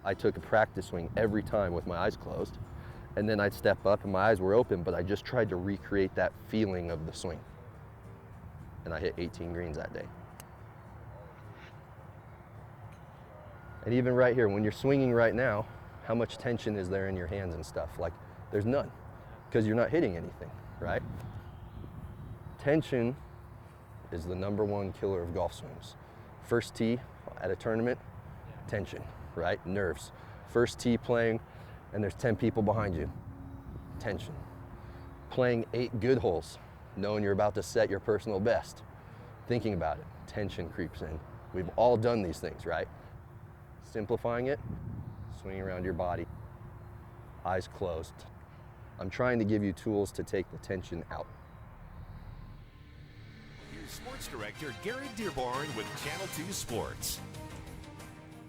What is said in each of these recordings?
I took a practice swing every time with my eyes closed, and then I'd step up and my eyes were open, but I just tried to recreate that feeling of the swing. And I hit 18 greens that day. And even right here, when you're swinging right now, how much tension is there in your hands and stuff? Like, there's none, because you're not hitting anything, right? Tension is the #1 killer of golf swings. First tee at a tournament, tension, right? Nerves. First tee playing, and there's 10 people behind you, tension. Playing 8 good holes, knowing you're about to set your personal best, thinking about it, tension creeps in. We've all done these things, right? Simplifying it, swinging around your body, eyes closed. I'm trying to give you tools to take the tension out. Here's Sports Director Garrett Dearborn with Channel 2 Sports.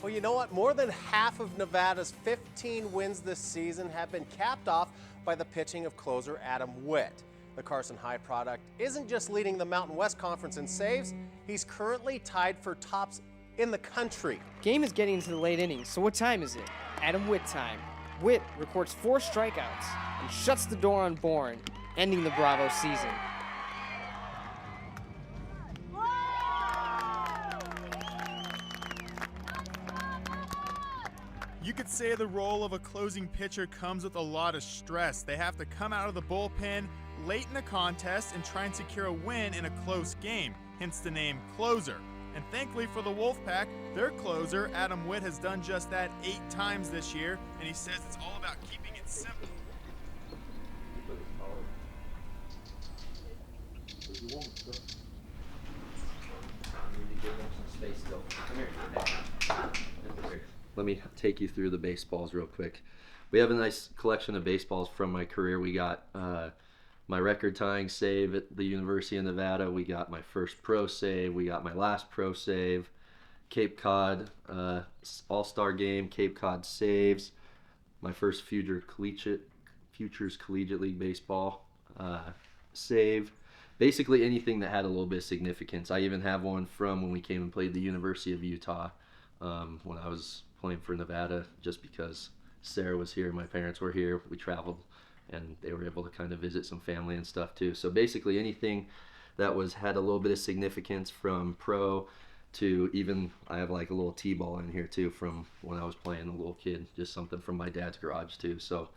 Well, you know what? More than half of Nevada's 15 wins this season have been capped off by the pitching of closer Adam Witt. The Carson High product isn't just leading the Mountain West Conference in saves, he's currently tied for tops in the country. Game is getting into the late innings, so what time is it? Adam Witt time. Witt records 4 strikeouts and shuts the door on Bourne, ending the Bravo season. You could say the role of a closing pitcher comes with a lot of stress. They have to come out of the bullpen late in a contest and try and secure a win in a close game, hence the name closer. And thankfully for the Wolfpack, their closer, Adam Witt, has done just that 8 times this year, and he says it's all about keeping it simple. Let me take you through the baseballs real quick. We have a nice collection of baseballs from my career. We got my record-tying save at the University of Nevada. We got my first pro save. We got my last pro save. Cape Cod All-Star Game, Cape Cod saves. My first Futures Collegiate League baseball save. Basically anything that had a little bit of significance. I even have one from when we came and played the University of Utah when I was playing for Nevada, just because Sarah was here, my parents were here, we traveled, and they were able to kind of visit some family and stuff too. So basically anything that had a little bit of significance, from pro to even, I have like a little T-ball in here too from when I was playing a little kid, just something from my dad's garage too. So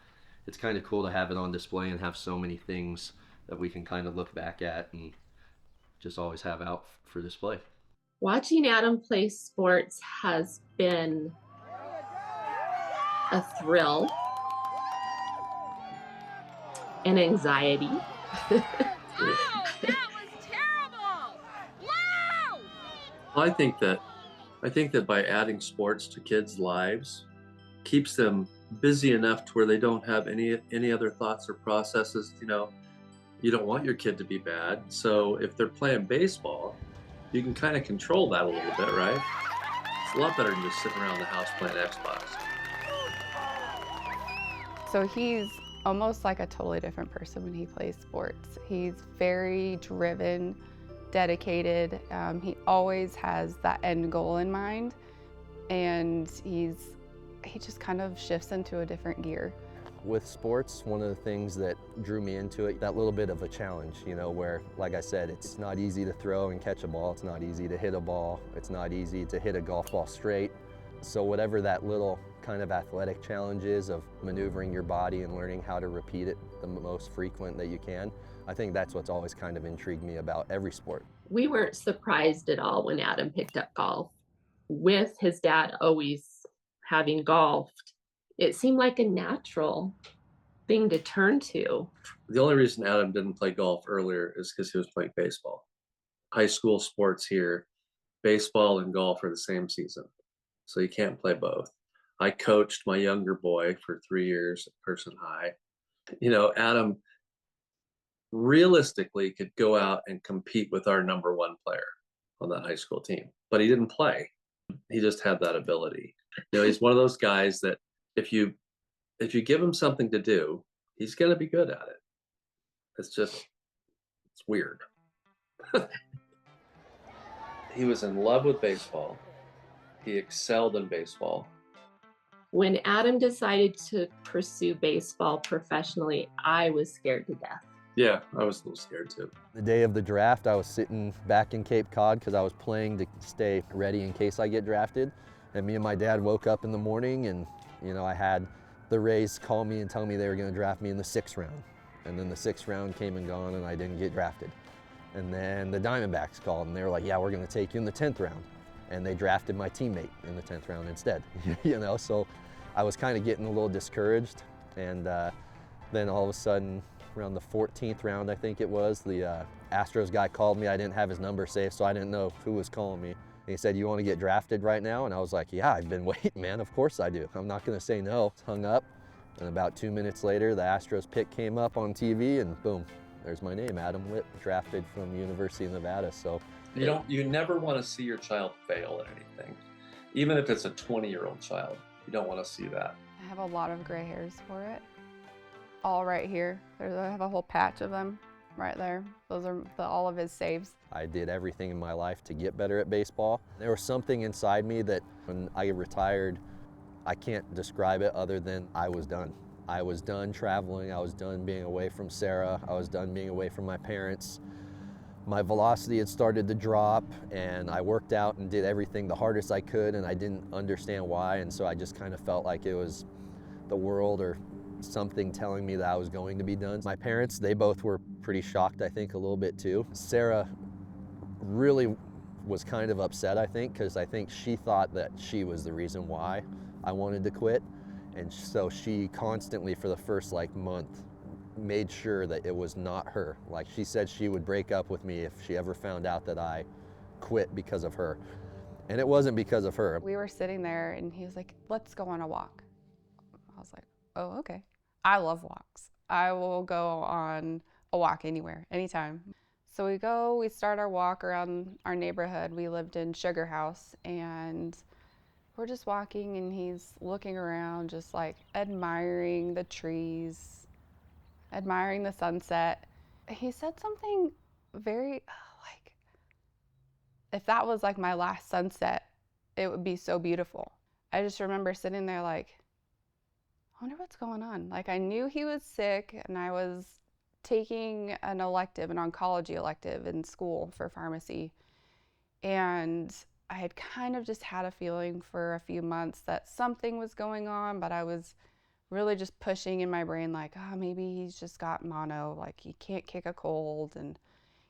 it's kind of cool to have it on display and have so many things that we can kind of look back at and just always have out for display. Watching Adam play sports has been a thrill, an anxiety. Oh, that was terrible! Wow! I think that by adding sports to kids' lives keeps them busy enough to where they don't have any other thoughts or processes. You know, you don't want your kid to be bad, so if they're playing baseball, you can kind of control that a little bit, right? It's a lot better than just sitting around the house playing Xbox. So he's almost like a totally different person when he plays sports. He's very driven, dedicated. He always has that end goal in mind, and he just kind of shifts into a different gear. With sports, one of the things that drew me into it, that little bit of a challenge, you know, where, like I said, it's not easy to throw and catch a ball, it's not easy to hit a ball, it's not easy to hit a golf ball straight. So whatever that little kind of athletic challenge is of maneuvering your body and learning how to repeat it the most frequent that you can, I think that's what's always kind of intrigued me about every sport. We weren't surprised at all when Adam picked up golf. With his dad always having golfed, it seemed like a natural thing to turn to. The only reason Adam didn't play golf earlier is because he was playing baseball. High school sports here, baseball and golf are the same season, so you can't play both. I coached my younger boy for 3 years at Carson High. You know, Adam realistically could go out and compete with our number 1 player on that high school team, but he didn't play. He just had that ability. You know, he's one of those guys that if you give him something to do, he's going to be good at it. It's weird. He was in love with baseball. He excelled in baseball. When Adam decided to pursue baseball professionally, I was scared to death. Yeah, I was a little scared too. The day of the draft, I was sitting back in Cape Cod because I was playing to stay ready in case I get drafted. And me and my dad woke up in the morning and, I had the Rays call me and tell me they were going to draft me in the 6th round. And then the 6th round came and gone and I didn't get drafted. And then the Diamondbacks called and they were like, yeah, we're going to take you in the 10th round. And they drafted my teammate in the 10th round instead, so I was kind of getting a little discouraged. And then all of a sudden, around the 14th round, I think it was, the Astros guy called me. I didn't have his number saved, so I didn't know who was calling me. And he said, you want to get drafted right now? And I was like, yeah, I've been waiting, man. Of course I do. I'm not going to say no. Hung up. And about 2 minutes later, the Astros pick came up on TV and boom, there's my name, Adam Witt, drafted from University of Nevada. So You never want to see your child fail at anything. Even if it's a 20-year-old child, you don't want to see that. I have a lot of gray hairs for it. All right here. I have a whole patch of them right there. Those are all of his saves. I did everything in my life to get better at baseball. There was something inside me that when I retired, I can't describe it other than I was done. I was done traveling. I was done being away from Sarah. I was done being away from my parents. My velocity had started to drop and I worked out and did everything the hardest I could and I didn't understand why, and so I just kind of felt like it was the world or something telling me that I was going to be done. My parents, they both were pretty shocked, I think, a little bit too. Sarah really was kind of upset, I think, because I think she thought that she was the reason why I wanted to quit. And so she constantly, for the first month, made sure that it was not her. Like, she said she would break up with me if she ever found out that I quit because of her. And it wasn't because of her. We were sitting there and he was like, let's go on a walk. I was like, oh, okay. I love walks. I will go on a walk anywhere, anytime. So we start our walk around our neighborhood. We lived in Sugar House and we're just walking and he's looking around, just admiring the trees, admiring the sunset. He said something very if that was my last sunset, it would be so beautiful. I just remember sitting there I wonder what's going on. I knew he was sick and I was taking an oncology elective in school for pharmacy. And I had kind of just had a feeling for a few months that something was going on, but I was really just pushing in my brain maybe he's just got mono, he can't kick a cold and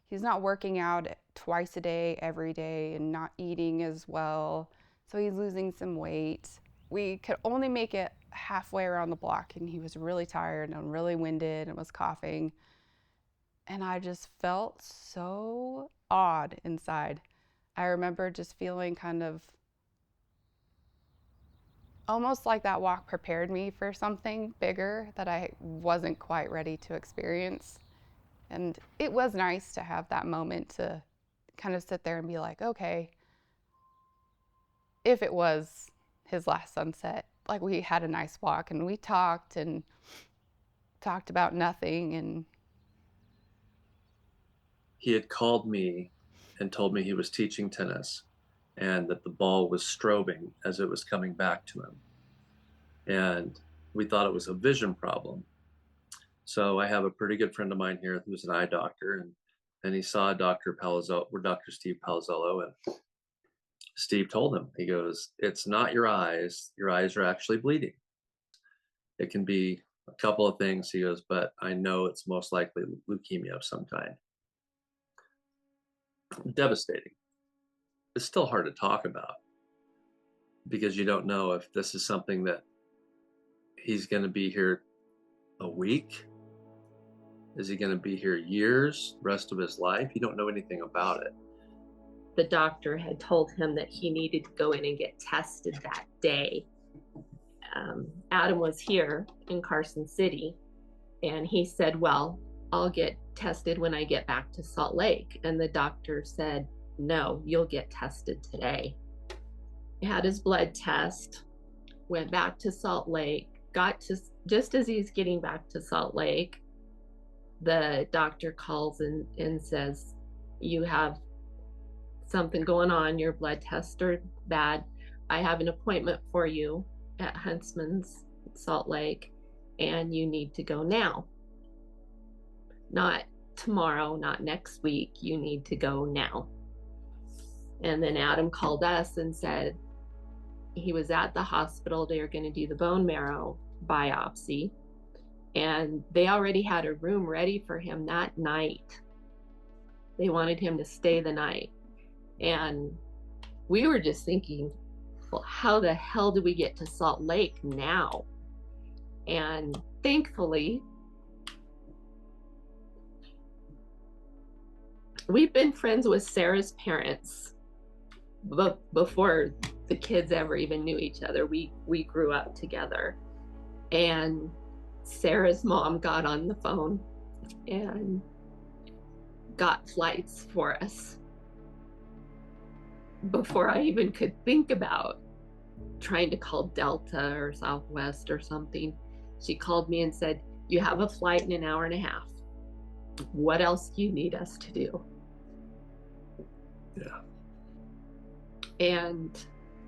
he's not working out twice a day, every day, and not eating as well. So he's losing some weight. We could only make it halfway around the block and he was really tired and really winded and was coughing. And I just felt so odd inside. I remember just feeling kind of almost like that walk prepared me for something bigger that I wasn't quite ready to experience. And it was nice to have that moment to kind of sit there and be like, okay, if it was his last sunset, we had a nice walk and we talked about nothing. And He had called me and told me he was teaching tennis and that the ball was strobing as it was coming back to him. And we thought it was a vision problem. So I have a pretty good friend of mine here who's an eye doctor, and he saw Dr. Steve Palazzolo, and Steve told him, he goes, it's not your eyes are actually bleeding. It can be a couple of things, he goes, but I know it's most likely leukemia of some kind. Devastating. It's still hard to talk about because you don't know if this is something that he's going to be here a week. Is he going to be here years, rest of his life? You don't know anything about it. The doctor had told him that he needed to go in and get tested that day. Adam was here in Carson City, and he said, well, I'll get tested when I get back to Salt Lake. And the doctor said, no, you'll get tested today. He had his blood test, went back to Salt Lake, just as he's getting back to Salt Lake, the doctor calls and says, you have something going on, your blood tests are bad. I have an appointment for you at Huntsman's Salt Lake, and you need to go now. Not tomorrow, not next week. You need to go now. And then Adam called us and said he was at the hospital. They were going to do the bone marrow biopsy, and they already had a room ready for him that night. They wanted him to stay the night. And we were just thinking, well, how the hell do we get to Salt Lake now? And thankfully, we've been friends with Sarah's parents before the kids ever even knew each other. We grew up together. And Sarah's mom got on the phone and got flights for us before I even could think about trying to call Delta or Southwest or something. She called me and said, "You have a flight in an hour and a half. What else do you need us to do?" Yeah. And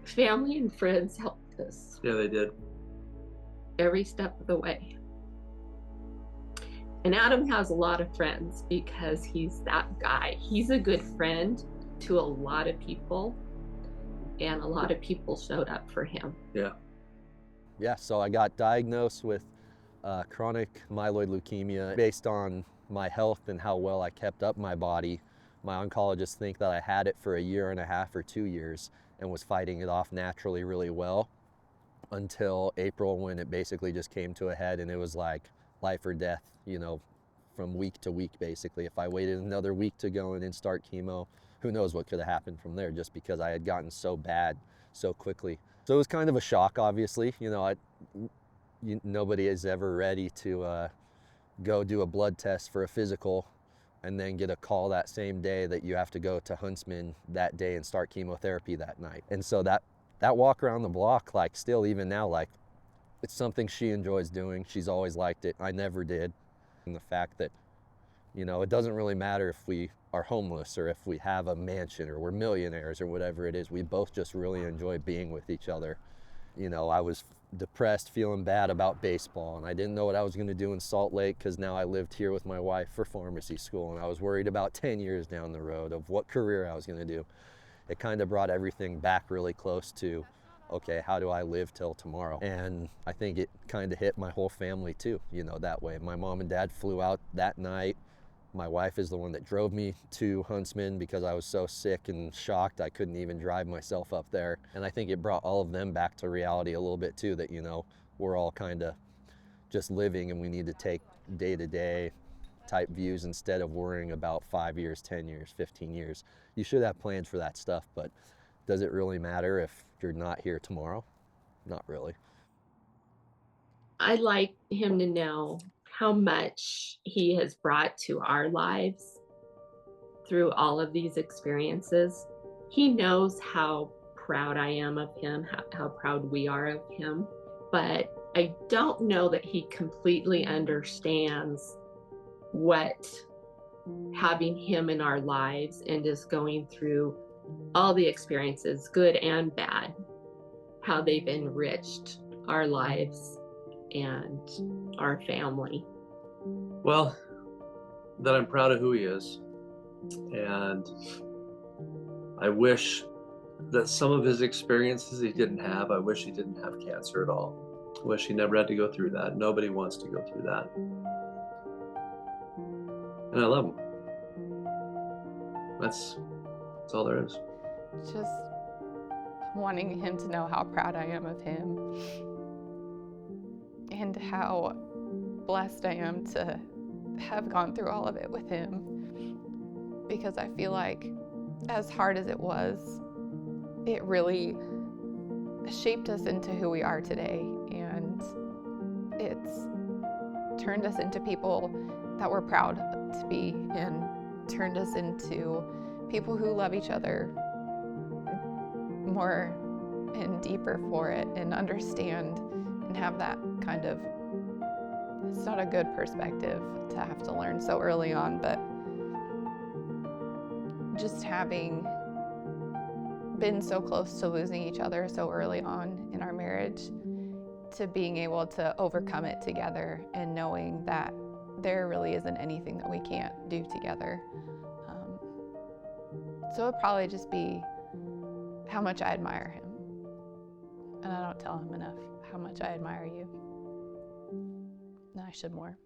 family and friends helped us Yeah, they did. every step of the way. And Adam has a lot of friends because he's that guy. He's a good friend to a lot of people, and a lot of people showed up for him. Yeah. Yeah, so I got diagnosed with chronic myeloid leukemia. Based on my health and how well I kept up my body, my oncologists think that I had it for a year and a half or 2 years and was fighting it off naturally really well until April, when it basically just came to a head, and it was like life or death, you know, from week to week basically. If I waited another week to go in and start chemo, who knows what could have happened from there, just because I had gotten so bad so quickly. So it was kind of a shock, obviously. You know, nobody is ever ready to go do a blood test for a physical and then get a call that same day that you have to go to Huntsman that day and start chemotherapy that night. And so that walk around the block, like still even now, like it's something she enjoys doing. She's always liked it. I never did. And the fact that, you know, it doesn't really matter if we are homeless or if we have a mansion or we're millionaires or whatever it is. We both just really enjoy being with each other. You know, I was depressed, feeling bad about baseball, and I didn't know what I was going to do in Salt Lake because now I lived here with my wife for pharmacy school, and I was worried about 10 years down the road of what career I was going to do. It kind of brought everything back really close to, okay, how do I live till tomorrow? And I think it kind of hit my whole family too, you know, that way. My mom and dad flew out that night. My wife is the one that drove me to Huntsman because I was so sick and shocked I couldn't even drive myself up there. And I think it brought all of them back to reality a little bit too, that, you know, we're all kind of just living and we need to take day-to-day type views instead of worrying about 5 years, 10 years, 15 years. You should have plans for that stuff, but does it really matter if you're not here tomorrow? Not really. I'd like him to know how much he has brought to our lives through all of these experiences. He knows how proud I am of him, how proud we are of him, but I don't know that he completely understands what having him in our lives and just going through all the experiences, good and bad, how they've enriched our lives and our family. Well, that I'm proud of who he is. And I wish that some of his experiences he didn't have. I wish he didn't have cancer at all. I wish he never had to go through that. Nobody wants to go through that. And I love him. That's all there is. Just wanting him to know how proud I am of him and how blessed I am to have gone through all of it with him, because I feel like as hard as it was, it really shaped us into who we are today, and it's turned us into people that we're proud to be, and turned us into people who love each other more and deeper for it and understand and have that kind of, it's not a good perspective to have to learn so early on, but just having been so close to losing each other so early on in our marriage to being able to overcome it together and knowing that there really isn't anything that we can't do together. So it'd probably just be how much I admire him. And I don't tell him enough how much I admire you. And I should more.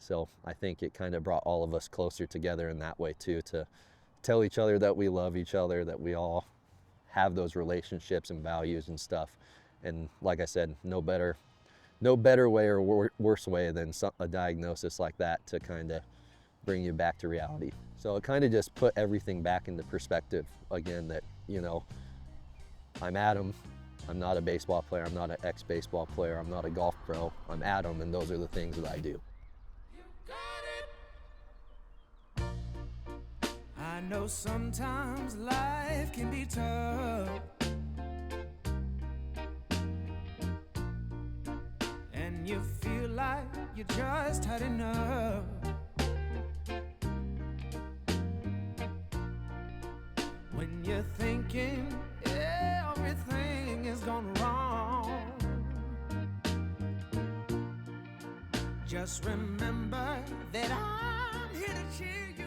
So I think it kind of brought all of us closer together in that way too, to tell each other that we love each other, that we all have those relationships and values and stuff. And like I said, no better way or worse way than a diagnosis like that to kind of bring you back to reality. So it kind of just put everything back into perspective again, that, you know, I'm Adam. I'm not a baseball player. I'm not an ex-baseball player. I'm not a golf pro. I'm Adam, and those are the things that I do. I know sometimes life can be tough, and you feel like you just had enough. When you're thinking everything is gone wrong, just remember that I'm here to cheer you